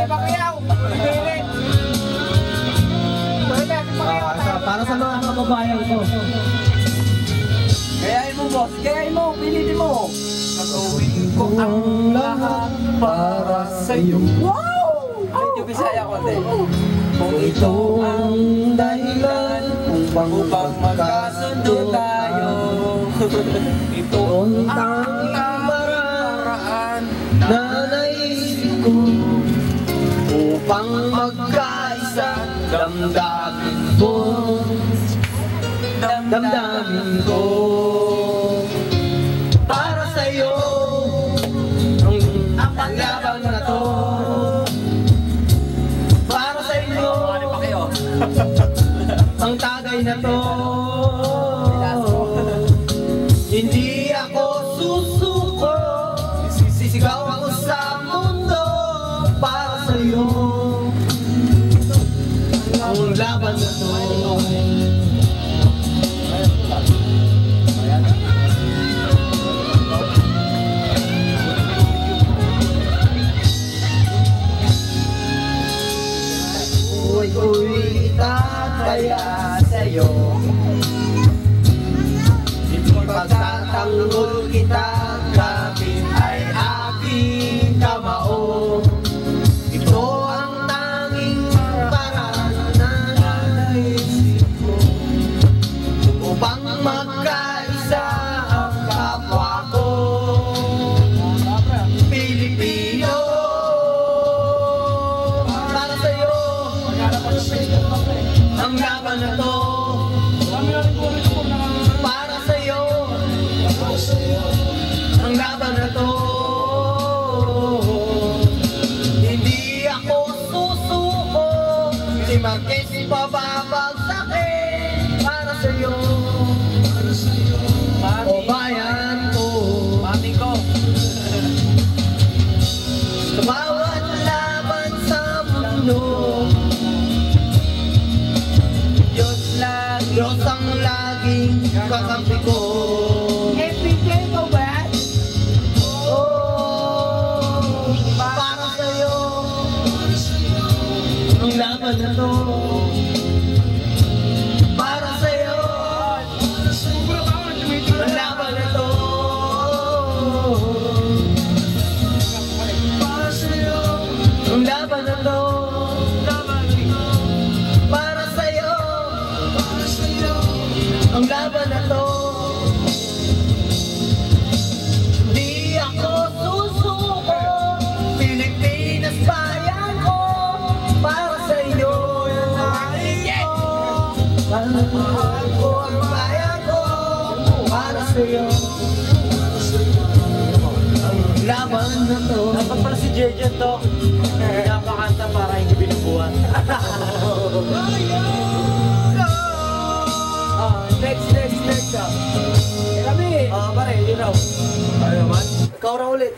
Pacquiao! Pilit! Para sa mga kababayan ko. Gayahin mo, boss. Gayahin mo. Pilitin mo. Gagawin ko ang lahat para sa'yo. Wow! Medyo Bisaya ko, te. Kung ito ang dahilan upang magkasundo tayo. Ito ang paraan na naisip ko upang magkaisa. Damdamin ko, damdamin ko para sa'yo ang laban na to. Para sa inyo ang tagay na to. Hindi ako susuko, sisigaw ako sa mundo para sa'yo ang laban na to. Ako'y tataya sa'yo, hindi pagtatanggol kita, kapit ay aking kamao. Ito ang tanging paraan na naisip ko upang magkaisa ang kapwa ko Pilipino. Para sa'yo ang laban na to. Para sa'yo ang laban na to. Hindi ako susuko, si Marquez pababagsakin. Para sa'yo o bayan ko, Mami ko. sa bawat laban sa mundo, Diyos ang laging kakampi ko. FPJ ko ba? Oh, para sa'yo ang laban na to. Para sa'yo ang laban na to. Para sa'yo ang laban na to. Para sa'yo ang laban na to. Di ako susuko, Pilipinas bayan ko. Para sa iyo mahal ko ang bayan ko. Para sa iyo ang laban na to. Dapat pala si Jeje to. Napakanta para hindi binubuhat. Next. Kami. Pare, yun raw. Ano naman? Ikaw raw ulit.